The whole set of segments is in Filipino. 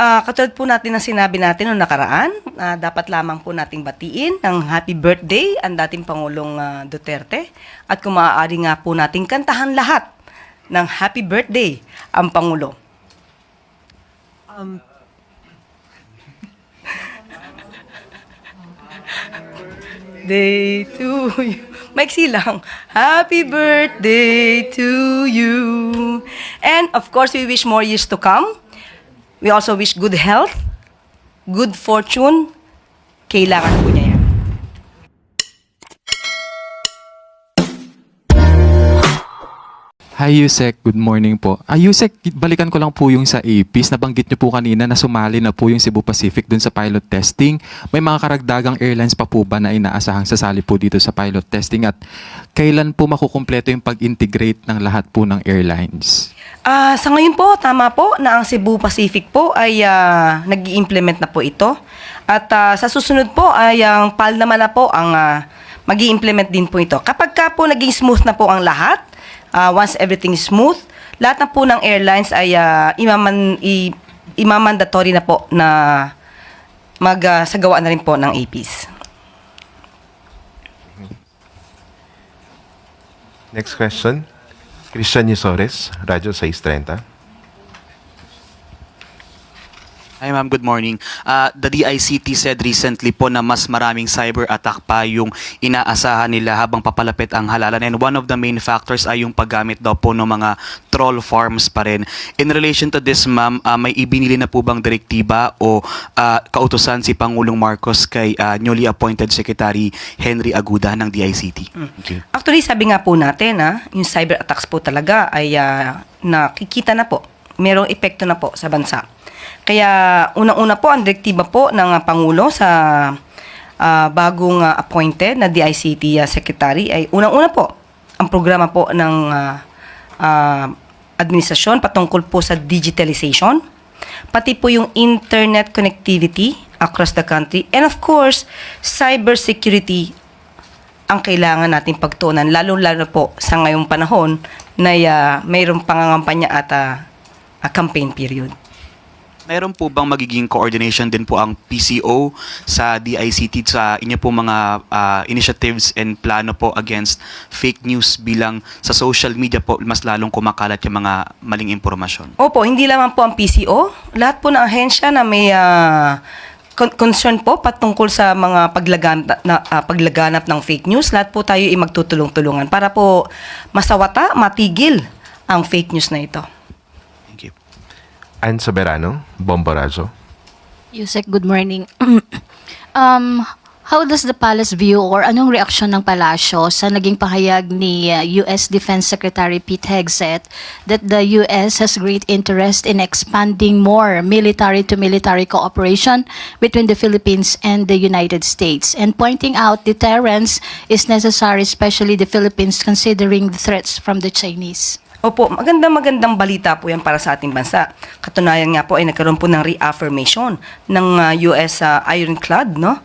Katulad po natin na sinabi natin noong nakaraan, dapat lamang po nating batiin ng happy birthday ang dating Pangulong Duterte. At kung maaari nga po nating kantahan lahat ng happy birthday ang Pangulo. Day to you. Maiksi lang. Happy birthday to you. And of course, we wish more years to come. We also wish good health, good fortune. Kailangan po niya yan. Hi Yusek, good morning po. Yusek, balikan ko lang po yung sa APIS. Nabanggit niyo po kanina na sumali na po yung Cebu Pacific dun sa pilot testing. May mga karagdagang airlines pa po ba na inaasahang sasali po dito sa pilot testing? At kailan po makukumpleto yung pag-integrate ng lahat po ng airlines? Sa ngayon po, tama po na ang Cebu Pacific po ay nag-i-implement na po ito. At sa susunod po ay ang PAL naman na po ang mag-i-implement din po ito. Kapag ka po naging smooth na po ang lahat, once everything is smooth, lahat na po ng airlines ay imamandatory na po na magsagawa na rin po ng APIS. Next question. Christian Yusores, Radyo 630. Hi ma'am, good morning. The DICT said recently po na mas maraming cyber attack pa yung inaasahan nila habang papalapit ang halalan. And one of the main factors ay yung paggamit daw po ng mga troll farms pa rin. In relation to this ma'am, may ibinili na po bang direktiba o kautusan si Pangulong Marcos kay newly appointed Secretary Henry Aguda ng DICT? Okay. Actually, sabi nga po natin, yung cyber attacks po talaga ay nakikita na po. Merong epekto na po sa bansa. Kaya unang-una po ang direktiba po ng Pangulo sa bagong appointed na DICT Secretary ay unang-una po ang programa po ng administrasyon patungkol po sa digitalization, pati po yung internet connectivity across the country, and of course, cybersecurity ang kailangan natin pagtuunan, lalo-lalo po sa ngayong panahon na mayroong pangangampanya at campaign period. Mayroon po bang magiging coordination din po ang PCO sa DICT sa inyo po mga initiatives and plano po against fake news bilang sa social media po mas lalong kumakalat yung mga maling impormasyon? Opo, hindi lamang po ang PCO. Lahat po ng ahensya na may concern po patungkol sa mga paglaganap ng fake news, lahat po tayo ay magtutulong-tulungan para po masawata, matigil ang fake news na ito. Ann Soberano, Bomborazo. Yusek, good morning. How does the palace view or anong reaksyon ng palasyo sa naging pahayag ni US Defense Secretary Pete Hegseth that the US has great interest in expanding more military-to-military cooperation between the Philippines and the United States, and pointing out deterrence is necessary, especially the Philippines considering the threats from the Chinese? Opo, magandang balita po yan para sa ating bansa. Katunayan nga po ay nagkaroon po ng reaffirmation ng US Ironclad, no?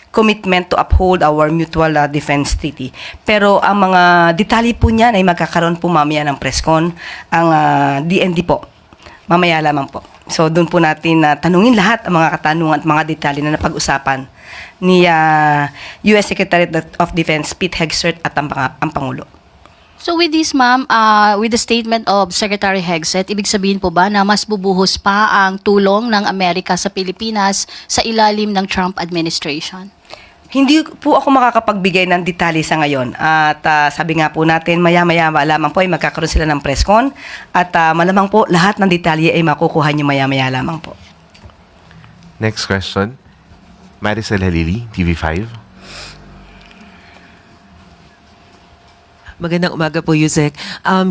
Commitment to uphold our mutual defense treaty. Pero ang mga detalye po niyan ay magkakaroon po mamaya ng presscon ang DND po. Mamaya lamang po. So doon po natin tanungin lahat ang mga katanungan at mga detalye na napag-usapan ni US Secretary of Defense Pete Hegseth at ang Pangulo. So with this, ma'am, with the statement of Secretary Hegseth, ibig sabihin po ba na mas bubuhos pa ang tulong ng Amerika sa Pilipinas sa ilalim ng Trump administration? Hindi po ako makakapagbigay ng detalye sa ngayon. At sabi nga po natin, maya-maya lamang po ay magkakaroon sila ng presscon. At malamang po lahat ng detalye ay makukuha niyo maya-maya lamang po. Next question. Maricel Halili, TV5. Magandang umaga po, Yusek.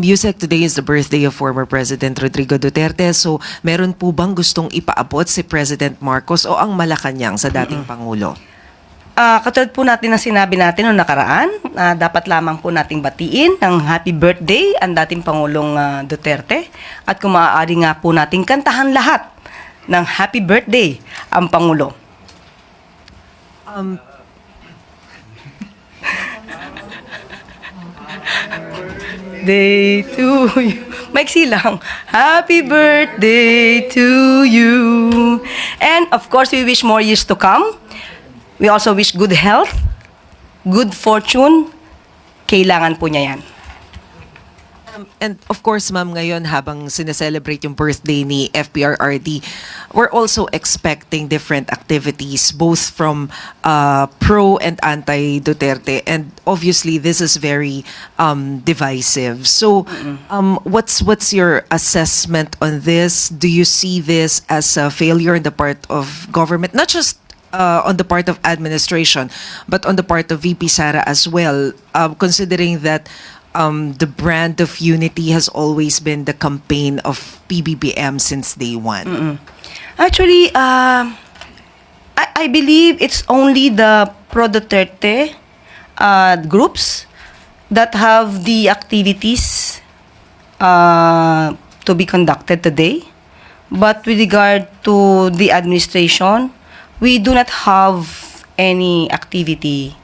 Yusek, today is the birthday of former President Rodrigo Duterte. So, meron po bang gustong ipaabot si President Marcos o ang Malacanang sa dating Pangulo? Katulad po natin na sinabi natin noong nakaraan, dapat lamang po nating batiin ng happy birthday ang dating Pangulong Duterte. At kung maaari nga po nating kantahan lahat ng happy birthday ang Pangulo. Day to you. Maiksi lang. Happy birthday to you. And of course, we wish more years to come. We also wish good health, good fortune. Kailangan po niya yan. And of course, ma'am, ngayon habang sineselebrate yung birthday ni FPRRD, we're also expecting different activities both from pro and anti-Duterte. And obviously, this is very divisive. So, what's your assessment on this? Do you see this as a failure on the part of government, not just on the part of administration, but on the part of VP Sara as well, considering that the brand of unity has always been the campaign of PBBM since day one. Actually, I believe it's only the pro-Duterte groups that have the activities to be conducted today. But with regard to the administration, we do not have any activity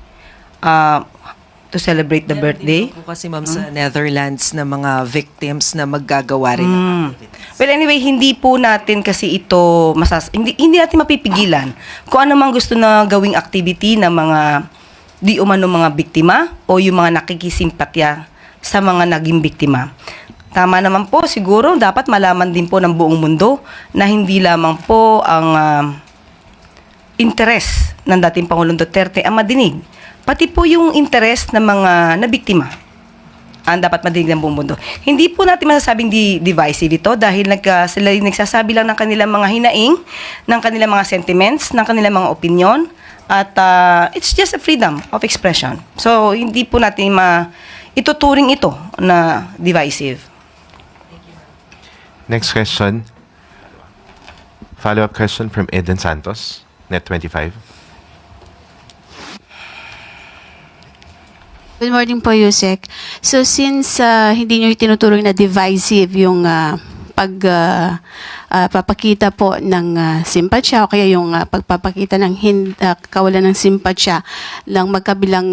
to celebrate the birthday. Po kasi ma'am sa Netherlands na mga victims na maggagawa rin ng activities. Well, anyway, hindi po natin kasi ito hindi natin mapipigilan kung ano mang gusto na gawing activity ng mga di umano mga biktima o yung mga nakikisimpatya sa mga naging biktima. Tama naman po, siguro dapat malaman din po ng buong mundo na hindi lamang po ang interes ng dating Pangulong Duterte ang madinig. Pati po yung interest ng mga nabiktima ang dapat madinig ng buong mundo. Hindi po natin masasabing divisive ito dahil sila nagsasabi lang ng kanilang mga hinaing, ng kanilang mga sentiments, ng kanilang mga opinion, at it's just a freedom of expression. So, hindi po natin ituturing ito na divisive. Next question. Follow-up question from Eden Santos, Net25. Good morning po, Yusek. So since hindi nyo tinuturing na divisive yung pagpapakita po ng simpatsya o kaya yung pagpapakita ng kawalan ng simpatsya ng magkabilang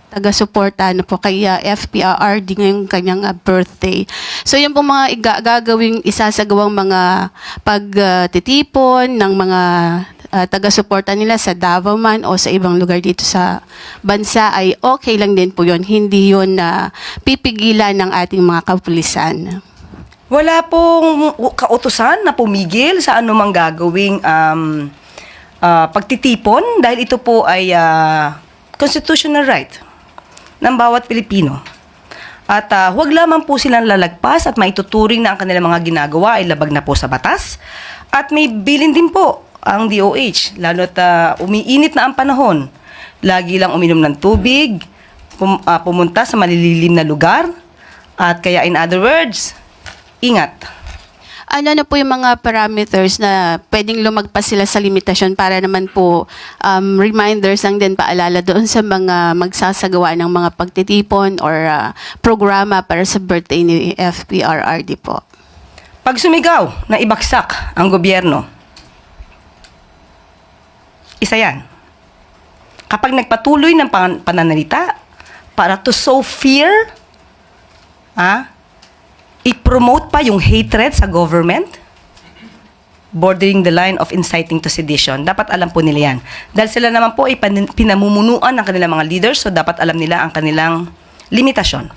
taga-suporta po kay FPRRD ngayong kanyang birthday. So yun po mga gagawing isasagawang mga pagtitipon ng mga taga-suporta nila sa Davao man o sa ibang lugar dito sa bansa ay okay lang din po yun. Hindi yun pipigilan ng ating mga kapulisan. Wala pong kautusan na pumigil sa anumang gagawing pagtitipon dahil ito po ay constitutional right ng bawat Pilipino. At huwag lamang po silang lalagpas at maituturing na ang kanilang mga ginagawa ay labag na po sa batas. At may bilin din po ang DOH, lalo't umiinit na ang panahon. Lagi lang uminom ng tubig, pumunta sa malililim na lugar, at kaya in other words, ingat. Ano na po yung mga parameters na pwedeng lumagpas sila sa limitasyon para naman po reminders ang din paalala doon sa mga magsasagawa ng mga pagtitipon or programa para sa birthday ni FPRRD po? Pag sumigaw na ibagsak ang gobyerno, isa yan. Kapag nagpatuloy ng pananalita para to sow fear, i-promote pa yung hatred sa government, bordering the line of inciting to sedition. Dapat alam po nila yan. Dahil sila naman po ay pinamumunuan ng kanilang mga leaders, so dapat alam nila ang kanilang limitasyon.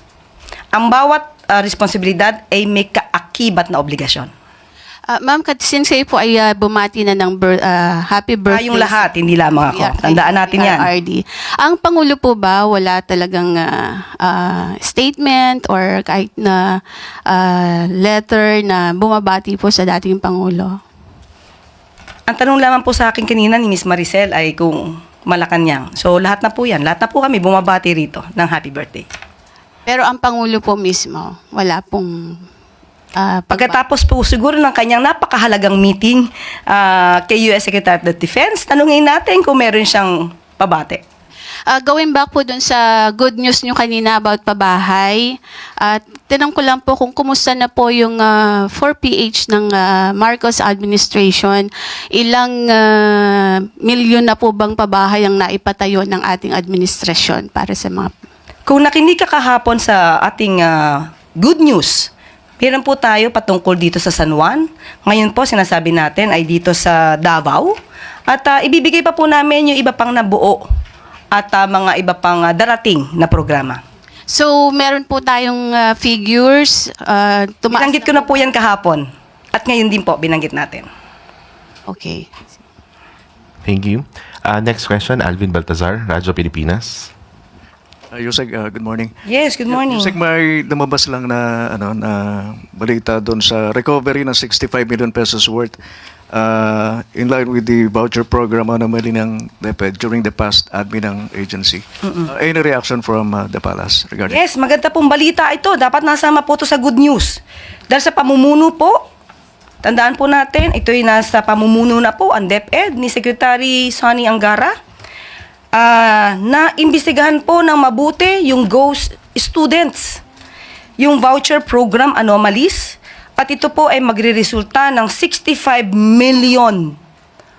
Ang bawat responsibilidad ay may kaakibat na obligasyon. Ma'am, since kayo po ay bumati na ng happy birthday. Yung lahat, hindi lamang ako. Tandaan natin yan. RD. Ang Pangulo po ba, wala talagang statement or kahit na letter na bumabati po sa dating Pangulo? Ang tanong lamang po sa akin kanina ni Miss Maricel ay kung Malacanang. So, lahat na po yan. Lahat na po kami bumabati rito ng happy birthday. Pero ang Pangulo po mismo, wala pong Pagkatapos po siguro ng kanyang napakahalagang meeting kay US Secretary of Defense, tanungin natin kung meron siyang pabate. Going back po dun sa good news nyo kanina about pabahay, tinanong ko lang po kung kumusta na po yung 4PH ng Marcos administration. Ilang milyon na po bang pabahay ang naipatayo ng ating administrasyon para sa mga... Kung nakinig ka kahapon sa ating good news. Meron po tayo patungkol dito sa San Juan. Ngayon po, sinasabi natin ay dito sa Davao. At ibibigay pa po namin yung iba pang nabuo at mga iba pang darating na programa. So, meron po tayong figures. Binanggit ko na po yan kahapon. At ngayon din po, binanggit natin. Okay. Thank you. Next question, Alvin Baltazar, Radyo Pilipinas. Yusek, good morning. Yes, good morning. Yusek, may lumabas lang na na balita doon sa recovery ng 65 million pesos worth in line with the voucher program anomaly ng DepEd during the past admin ng agency. Any reaction from the palace regarding? Yes, maganda pong balita ito. Dapat nasama po ito sa good news. Dahil sa pamumuno po, tandaan po natin, ito'y nasa pamumuno na po ang DepEd ni Secretary Sonny Angara. Na imbestigahan po ng mabuti yung ghost students, yung voucher program anomalies, at ito po ay magre-resulta ng 65 million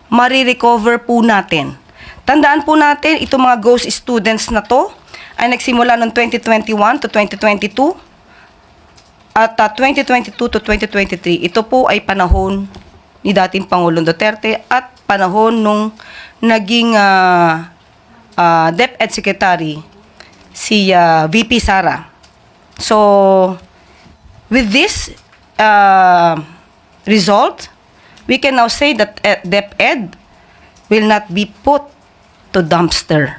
marirecover po natin. Tandaan po natin, itong mga ghost students na to ay nagsimula noong 2021 to 2022 at 2022 to 2023. Ito po ay panahon ni dating Pangulong Duterte at panahon nung naging DepEd Secretary, si VP Sara. So, with this result, we can now say that DepEd will not be put to dumpster.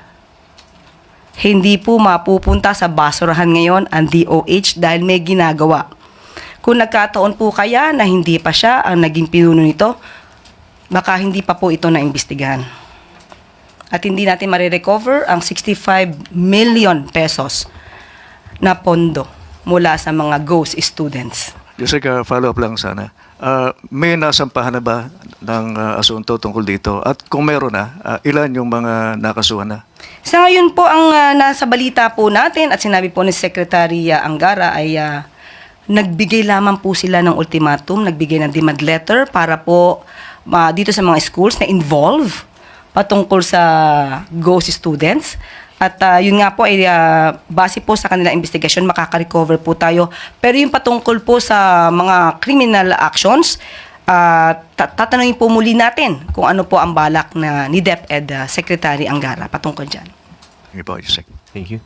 Hindi po mapupunta sa basurahan ngayon ang DOH dahil may ginagawa. Kung nagkataon po kaya na hindi pa siya ang naging pinuno nito, baka hindi pa po ito naimbestigahan. At hindi natin marirecover ang 65 million pesos na pondo mula sa mga ghost students. Yusek, follow-up lang sana. May nasampahan na ba ng asunto tungkol dito? At kung meron na, ilan yung mga nakasuhan na? Sa ngayon po, ang nasa balita po natin at sinabi po ni Secretary Angara ay nagbigay lamang po sila ng ultimatum, nagbigay ng demand letter para po dito sa mga schools na involve patungkol sa ghost students. At yun nga po ay base po sa kanilang investigasyon, makaka-recover po tayo. Pero yung patungkol po sa mga criminal actions, tatanungin po muli natin kung ano po ang balak na ni DepEd Secretary Angara patungkol dyan. Thank you po, Yusek. Thank you.